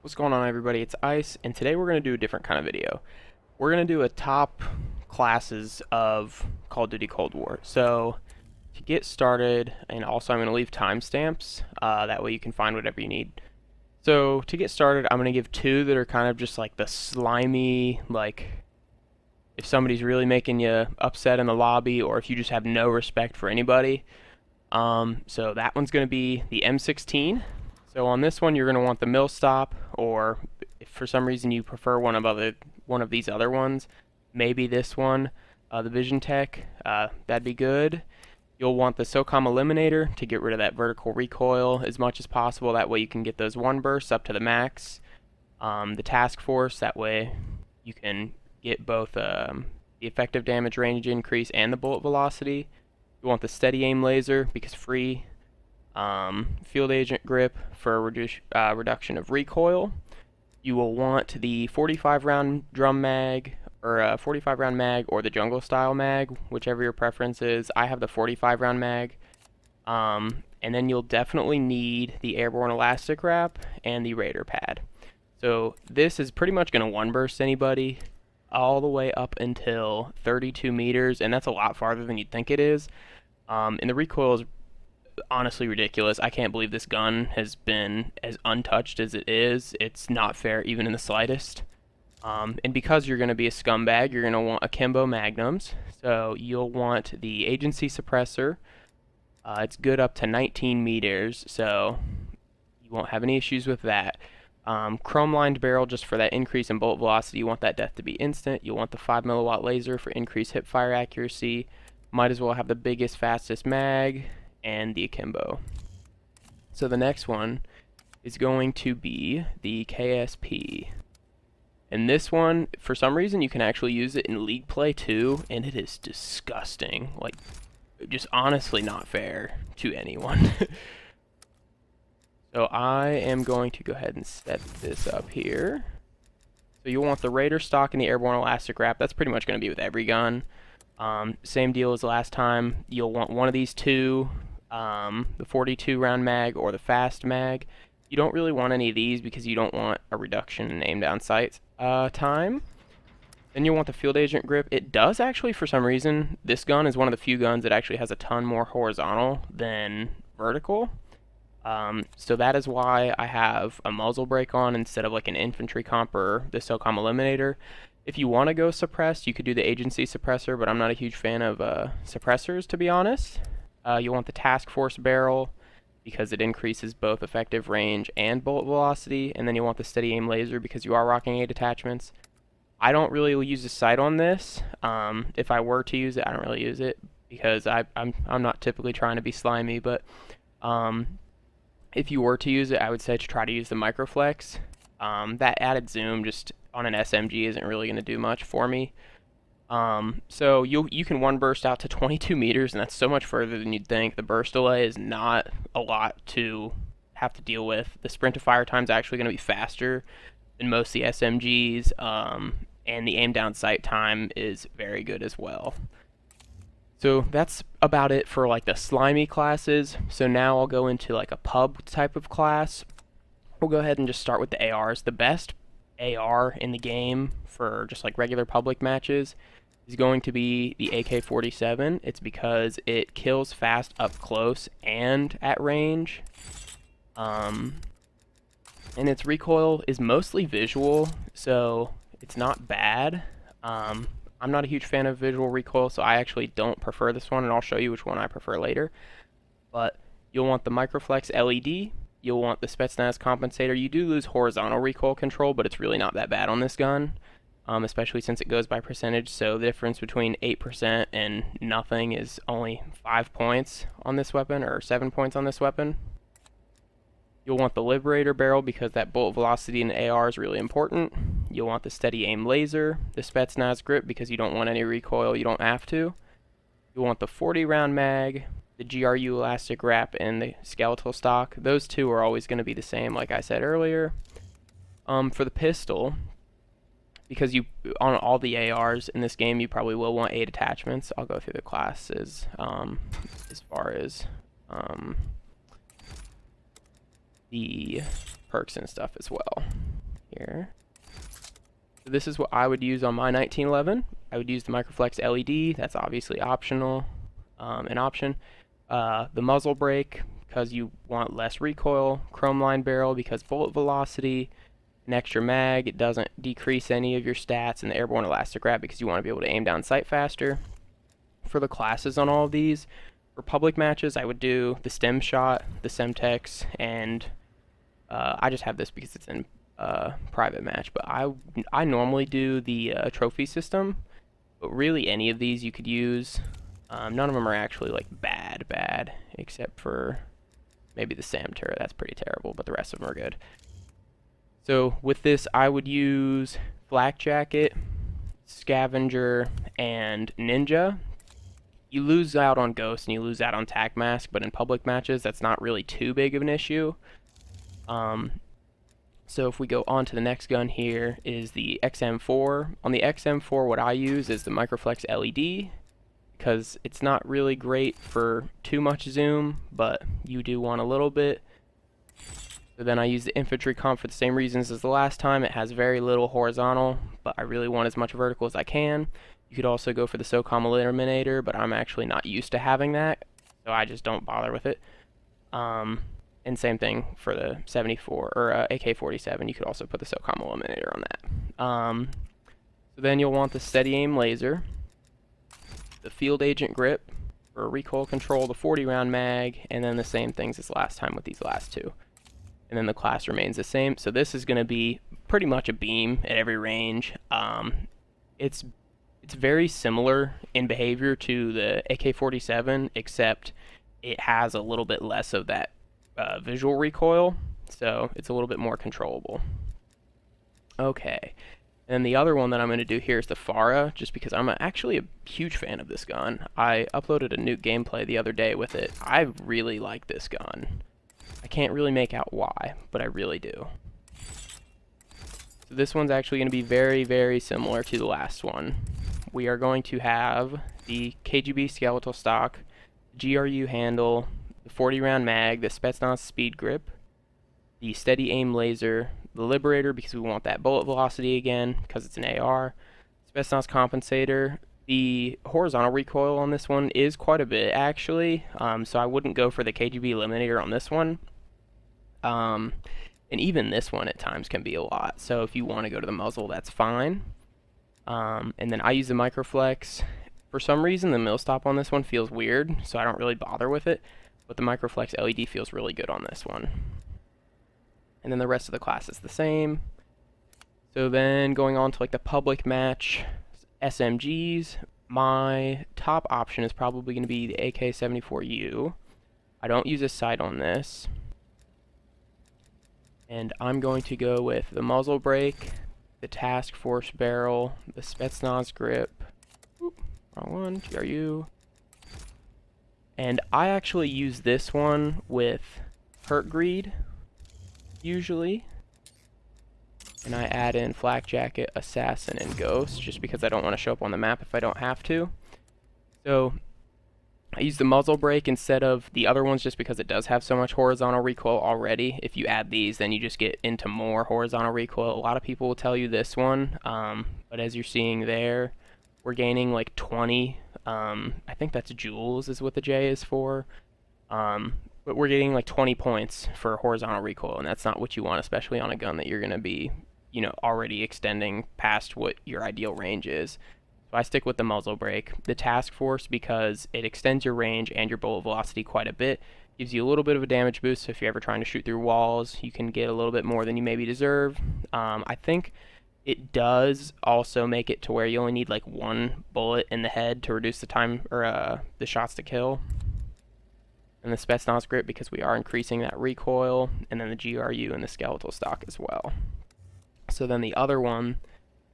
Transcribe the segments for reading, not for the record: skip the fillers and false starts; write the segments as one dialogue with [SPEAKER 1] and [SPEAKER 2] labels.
[SPEAKER 1] What's going on, everybody? It's Ice, and today we're going to do a different kind of video. We're going to do a top classes of Call of Duty Cold War. So, to get started, and also I'm going to leave timestamps, that way you can find whatever you need. So, to get started, I'm going to give two that are kind of just like the slimy, like, if somebody's really making you upset in the lobby, or if you just have no respect for anybody. So that one's going to be the M16. So on this one, you're going to want the mill stop, or if for some reason you prefer one of these other ones, maybe this one, the Vision Tech, that'd be good. You'll want the SOCOM Eliminator to get rid of that vertical recoil as much as possible. That way you can get those one bursts up to the max. The Task Force, that way you can get both the effective damage range increase and the bullet velocity. You want the steady aim laser because free. Field agent grip for reduction of recoil. You will want the 45 round drum mag, or 45 round mag, or the jungle style mag, whichever your preference is. I have the 45 round mag. And then you'll definitely need the airborne elastic wrap and the Raider pad. So this is pretty much going to one burst anybody all the way up until 32 meters, and that's a lot farther than you'd think it is. And the recoil is honestly ridiculous. I can't believe this gun has been as untouched as it is. It's not fair even in the slightest. And because you're going to be a scumbag, you're going to want akimbo magnums. So you'll want the agency suppressor. It's good up to 19 meters, so you won't have any issues with that. Chrome lined barrel just for that increase in bullet velocity. You want that death to be instant. You'll want the 5 milliwatt laser for increased hip fire accuracy. Might as well have the biggest, fastest mag and the akimbo. So the next one is going to be the KSP. And this one, for some reason, you can actually use it in league play too, and it is disgusting. Like, just honestly not fair to anyone. So I am going to go ahead and set this up here. So you'll want the Raider stock and the airborne elastic wrap. That's pretty much going to be with every gun. Same deal as last time. You'll want one of these two, the 42 round mag or the fast mag. You don't really want any of these because you don't want a reduction in aim down sight time. Then you'll want the field agent grip. It does actually, for some reason, this gun is one of the few guns that actually has a ton more horizontal than vertical. So that is why I have a muzzle brake on instead of like an infantry comp or the SOCOM Eliminator. If you want to go suppressed, you could do the agency suppressor, but I'm not a huge fan of suppressors, to be honest. You'll want the task force barrel because it increases both effective range and bullet velocity, and then you'll want the steady aim laser because you are rocking 8 attachments. I don't really use a sight on this. If I were to use it, I don't really use it because I'm not typically trying to be slimy, but if you were to use it, I would say to try to use the microflex. That added zoom just on an SMG isn't really going to do much for me. So you can one burst out to 22 meters, and that's so much further than you'd think. The burst delay is not a lot to have to deal with. The sprint to fire time is actually going to be faster than most of the SMGs, and the aim down sight time is very good as well. So that's about it for like the slimy classes. So now I'll go into like a pub type of class. We'll go ahead and just start with the ARs. The best AR in the game for just like regular public matches is going to be the AK-47. It's because it kills fast up close and at range. And its recoil is mostly visual, so it's not bad. I'm not a huge fan of visual recoil, so I actually don't prefer this one, and I'll show you which one I prefer later. But you'll want the Microflex LED. You'll want the Spetsnaz compensator. You do lose horizontal recoil control, but it's really not that bad on this gun, especially since it goes by percentage. So the difference between 8% and nothing is only 5 points on this weapon, or 7 points on this weapon. You'll want the Liberator barrel because that bullet velocity in the AR is really important. You'll want the steady aim laser, the Spetsnaz grip because you don't want any recoil, you don't have to. You'll want the 40 round mag, the GRU elastic wrap, and the skeletal stock. Those two are always going to be the same, like I said earlier. For the pistol, because you on all the ARs in this game, you probably will want 8 attachments. I'll go through the classes as far as the perks and stuff as well. here. So this is what I would use on my 1911. I would use the Microflex LED. That's obviously optional, an option. The muzzle brake, because you want less recoil. Chrome line barrel, because bullet velocity. An extra mag, it doesn't decrease any of your stats. And the airborne elastic wrap, because you want to be able to aim down sight faster. For the classes on all of these, for public matches, I would do the stem shot, the Semtex, and I just have this because it's in private match, but I normally do the trophy system, but really any of these you could use. None of them are actually like bad, except for maybe the Samtura. That's pretty terrible, but the rest of them are good. So with this, I would use Flak Jacket, Scavenger, and Ninja. You lose out on Ghost and you lose out on Tac Mask, but in public matches, that's not really too big of an issue. So if we go on to the next gun here is the XM4. On the XM4, what I use is the Microflex LED, because it's not really great for too much zoom, but you do want a little bit. So then I use the infantry comp for the same reasons as the last time. It has very little horizontal, but I really want as much vertical as I can. You could also go for the SOCOM Eliminator, but I'm actually not used to having that, so I just don't bother with it. And same thing for the 74 or AK-47. You could also put the SOCOM Eliminator on that. So then you'll want the steady aim laser, the field agent grip for recoil control, the 40-round mag, and then the same things as last time with these last two. And then the class remains the same. So this is going to be pretty much a beam at every range. It's very similar in behavior to the AK-47, except it has a little bit less of that visual recoil, so it's a little bit more controllable. Okay, and the other one that I'm going to do here is the FARA, just because I'm actually a huge fan of this gun. I uploaded a new gameplay the other day with it. I really like this gun. I can't really make out why, but I really do. So this one's actually going to be very, very similar to the last one. We are going to have the KGB skeletal stock, GRU handle, the 40-round mag, the Spetsnaz speed grip, the steady aim laser, the Liberator because we want that bullet velocity again because it's an AR, Spetsnaz compensator. The horizontal recoil on this one is quite a bit actually, so I wouldn't go for the KGB Eliminator on this one. And even this one at times can be a lot, so if you want to go to the muzzle, that's fine. And then I use the Microflex. For some reason, the mill stop on this one feels weird, so I don't really bother with it. But the Microflex LED feels really good on this one. And then the rest of the class is the same. So then going on to like the public match SMGs, my top option is probably going to be the AK-74U. I don't use a sight on this. And I'm going to go with the muzzle brake, the task force barrel, the Spetsnaz grip, wrong one, GRU. And I actually use this one with Hurt Greed, usually. And I add in Flak Jacket, Assassin, and Ghost, just because I don't want to show up on the map if I don't have to. So I use the muzzle brake instead of the other ones just because it does have so much horizontal recoil already. If you add these, then you just get into more horizontal recoil. A lot of people will tell you this one, but as you're seeing there, we're gaining like 20. I think that's joules is what the J is for. But we're getting like 20 points for horizontal recoil, and that's not what you want, especially on a gun that you're going to be, you know, already extending past what your ideal range is. So I stick with the muzzle brake. The task force, because it extends your range and your bullet velocity quite a bit, gives you a little bit of a damage boost, so if you're ever trying to shoot through walls, you can get a little bit more than you maybe deserve. I think it does also make it to where you only need like one bullet in the head to reduce the time, or the shots to kill. And the Spetsnaz grip, because we are increasing that recoil, and then the GRU and the skeletal stock as well. So then the other one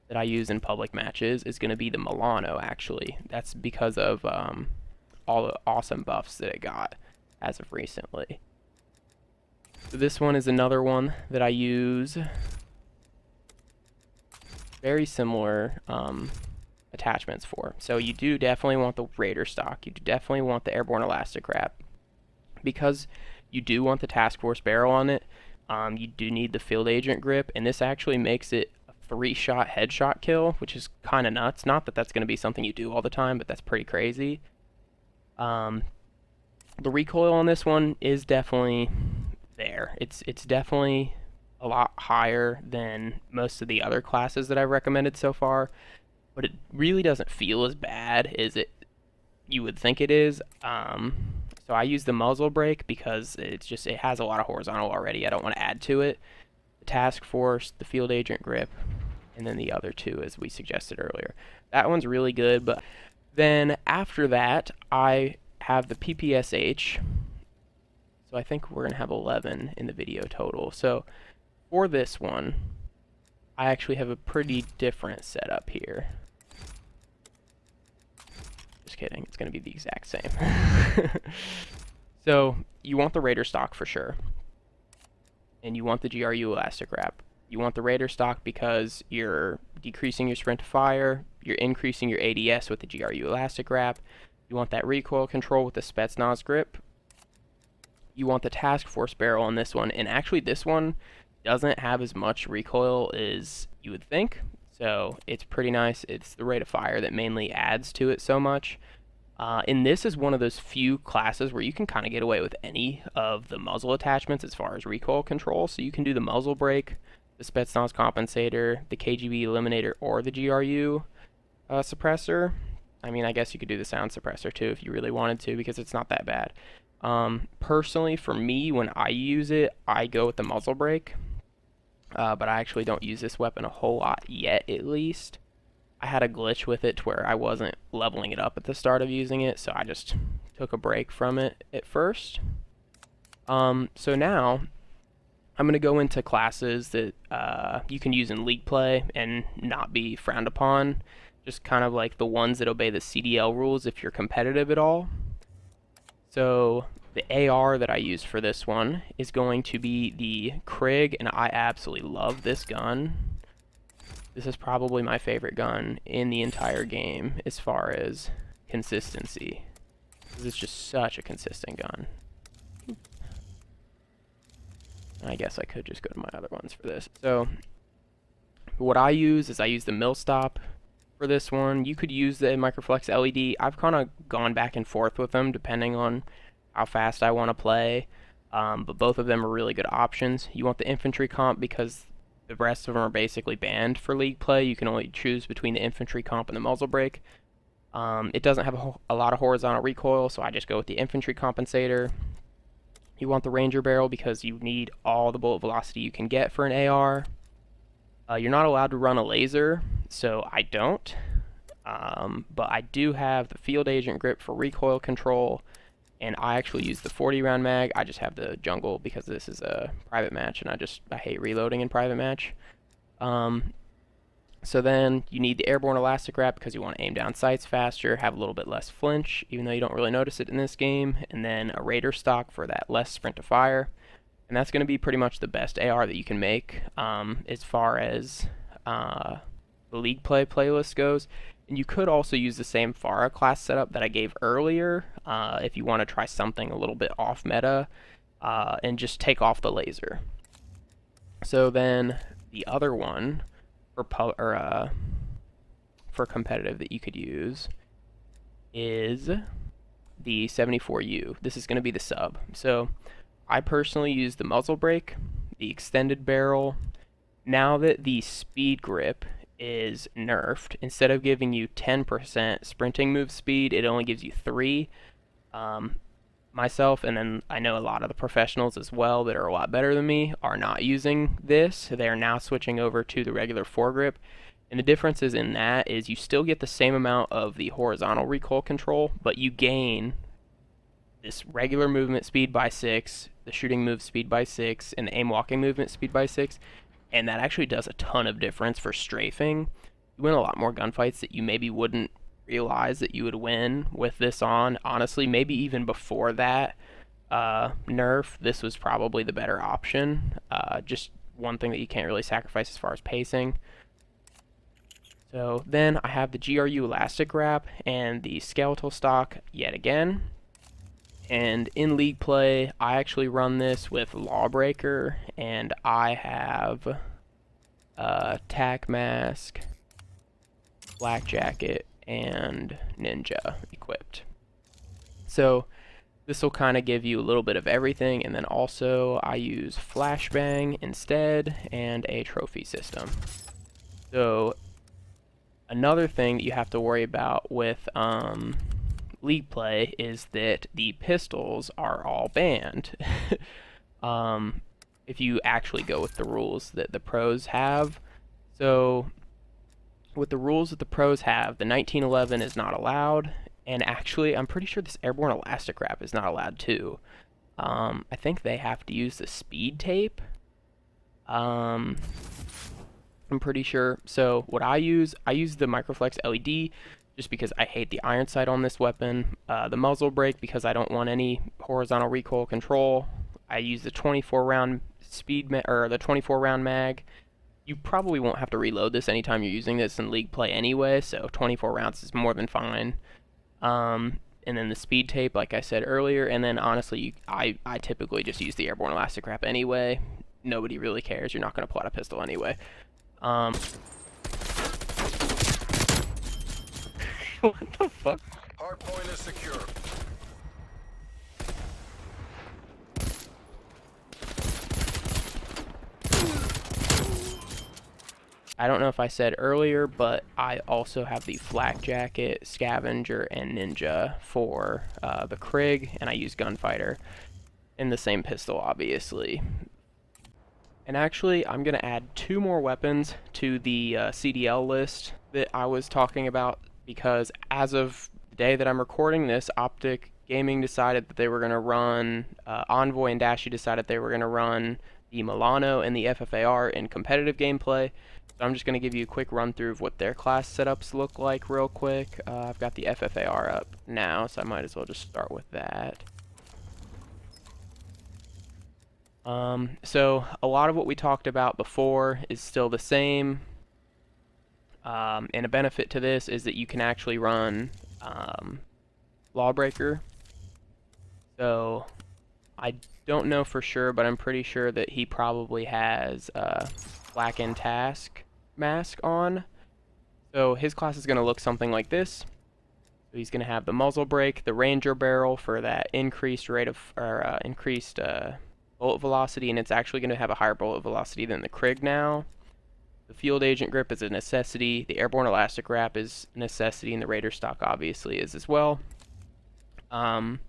[SPEAKER 1] that I use in public matches is going to be the Milano, actually. That's because of all the awesome buffs that it got as of recently. So this one is another one that I use. Very similar attachments for. So you do definitely want the Raider stock. You do definitely want the airborne elastic wrap. Because you do want the task force barrel on it, You do need the field agent grip, and this actually makes it a 3-shot headshot kill, which is kind of nuts. Not that that's going to be something you do all the time, but that's pretty crazy. The recoil on this one is definitely there. It's definitely a lot higher than most of the other classes that I've recommended so far, but it really doesn't feel as bad as you would think it is. So I use the muzzle brake because it has a lot of horizontal already. I don't want to add to it. The task force, the field agent grip, and then the other two as we suggested earlier. That one's really good, but then after that I have the PPSH. So I think we're going to have 11 in the video total. So for this one, I actually have a pretty different setup here. Just kidding, it's going to be the exact same. So you want the Raider stock for sure. And you want the GRU elastic wrap. You want the Raider stock because you're decreasing your sprint to fire, you're increasing your ADS with the GRU elastic wrap. You want that recoil control with the Spetsnaz grip. You want the task force barrel on this one, and actually this one doesn't have as much recoil as you would think, so it's pretty nice. It's the rate of fire that mainly adds to it so much. And this is one of those few classes where you can kind of get away with any of the muzzle attachments as far as recoil control. So you can do the muzzle brake, the Spetsnaz compensator, the KGB eliminator, or the GRU suppressor. I mean, I guess you could do the sound suppressor too if you really wanted to, because it's not that bad. Personally, for me, when I use it, I go with the muzzle brake. But I actually don't use this weapon a whole lot yet, at least. I had a glitch with it to where I wasn't leveling it up at the start of using it, so I just took a break from it at first. So now, I'm going to go into classes that you can use in League play and not be frowned upon. Just kind of like the ones that obey the CDL rules if you're competitive at all. So the AR that I use for this one is going to be the Krig, and I absolutely love this gun. This is probably my favorite gun in the entire game as far as consistency. This is just such a consistent gun. I guess I could just go to my other ones for this. So what I use is I use the mill stop for this one. You could use the Microflex LED. I've kind of gone back and forth with them depending on how fast I want to play, but both of them are really good options. You want the infantry comp because the rest of them are basically banned for League play. You can only choose between the infantry comp and the muzzle brake. It doesn't have a lot of horizontal recoil, so I just go with the infantry compensator. You want the Ranger barrel because you need all the bullet velocity you can get for an AR. You're not allowed to run a laser, so I don't. But I do have the field agent grip for recoil control, and I actually use the 40-round mag. I just have the jungle because this is a private match, and I hate reloading in private match. So then you need the airborne elastic wrap because you want to aim down sights faster, have a little bit less flinch, even though you don't really notice it in this game, and then a Raider stock for that less sprint to fire. And that's going to be pretty much the best AR that you can make as far as the League play playlist goes. And you could also use the same FARA class setup that I gave earlier if you want to try something a little bit off meta and just take off the laser. So then the other one for competitive that you could use is the 74U. This is going to be the sub. So I personally use the muzzle brake, the extended barrel. Now that the speed grip is nerfed, instead of giving you 10% sprinting move speed, it only gives you 3. Myself, and then I know a lot of the professionals as well that are a lot better than me, are not using this. They are now switching over to the regular foregrip. And the differences in that is you still get the same amount of the horizontal recoil control, but you gain this regular movement speed by 6, the shooting move speed by 6, and the aim walking movement speed by 6. And that actually does a ton of difference for strafing. You win a lot more gunfights that you maybe wouldn't realize that you would win with this on. Honestly, maybe even before that nerf, this was probably the better option. Just one thing that you can't really sacrifice as far as pacing. So then I have the GRU elastic wrap and the skeletal stock yet again. And in league play, I actually run this with Lawbreaker, and I have Tac Mask, Black Jacket, and Ninja equipped. So this will kind of give you a little bit of everything, and then also I use Flashbang instead and a trophy system. So another thing that you have to worry about with league play is that the pistols are all banned. If you actually go with the rules that the pros have. So with the rules that the pros have, the 1911 is not allowed, and actually I'm pretty sure this airborne elastic wrap is not allowed too. I think they have to use the speed tape. I'm pretty sure. So what I use the Microflex LED just because I hate the iron sight on this weapon. The muzzle brake because I don't want any horizontal recoil control. I use the 24 round the 24 round mag. You probably won't have to reload this anytime you're using this in league play anyway, so 24 rounds is more than fine. And then the speed tape, like I said earlier, and then honestly, I typically just use the airborne elastic wrap anyway. Nobody really cares. You're not going to pull out a pistol anyway. What the fuck?
[SPEAKER 2] Hardpoint is secure.
[SPEAKER 1] I don't know if I said earlier, but I also have the flak jacket, scavenger, and ninja for the Krig, and I use gunfighter in the same pistol, obviously. And actually, I'm going to add 2 more weapons to the CDL list that I was talking about, because as of the day that I'm recording this, Optic Gaming decided that they were going to run, Envoy and Dashy decided they were going to run the Milano and the FFAR in competitive gameplay. So I'm just going to give you a quick run through of what their class setups look like real quick. I've got the FFAR up now, so I might as well just start with that. So a lot of what we talked about before is still the same. And a benefit to this is that you can actually run Lawbreaker. So I don't know for sure, but I'm pretty sure that he probably has Blackened Task mask on. So his class is going to look something like this. So he's going to have the muzzle brake, the Ranger barrel for that increased rate of increased bullet velocity, and it's actually going to have a higher bullet velocity than the Krig now. The field agent grip is a necessity. The airborne elastic wrap is a necessity, and the Raider stock obviously is as well. I'm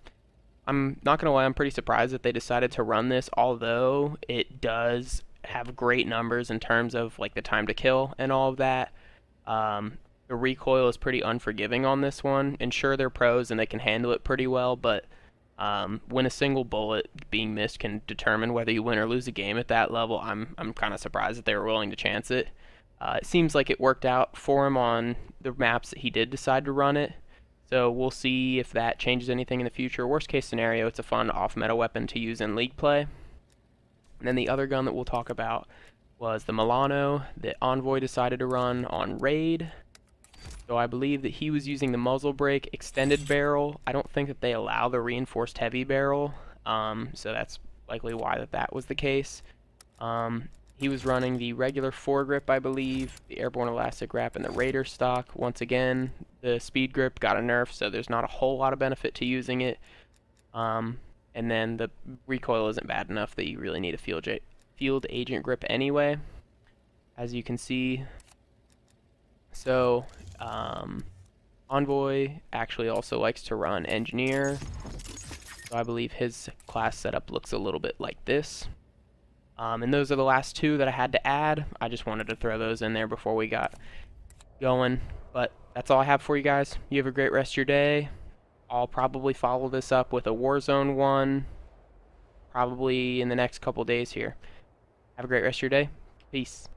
[SPEAKER 1] not going to lie, I'm pretty surprised that they decided to run this, although it does have great numbers in terms of like the time to kill and all of that. The recoil is pretty unforgiving on this one, and sure, they're pros and they can handle it pretty well, but when a single bullet being missed can determine whether you win or lose a game at that level, I'm kind of surprised that they were willing to chance it. It seems like it worked out for him on the maps that he did decide to run it, so we'll see if that changes anything in the future. Worst case scenario, it's a fun off-meta weapon to use in league play. And then the other gun that we'll talk about was the Milano that Envoy decided to run on Raid. So I believe that he was using the muzzle brake extended barrel. I don't think that they allow the reinforced heavy barrel, so that's likely why that was the case. He was running the regular foregrip, I believe, the airborne elastic wrap, and the Raider stock. Once again, the speed grip got a nerf, so there's not a whole lot of benefit to using it. And then the recoil isn't bad enough that you really need a field agent grip anyway, as you can see. So Envoy actually also likes to run engineer, so I believe his class setup looks a little bit like this. And those are the last 2 that I had to add. I just wanted to throw those in there before we got going, but that's all I have for you guys. You have a great rest of your day. I'll probably follow this up with a Warzone one probably in the next couple days here. Have a great rest of your day. Peace.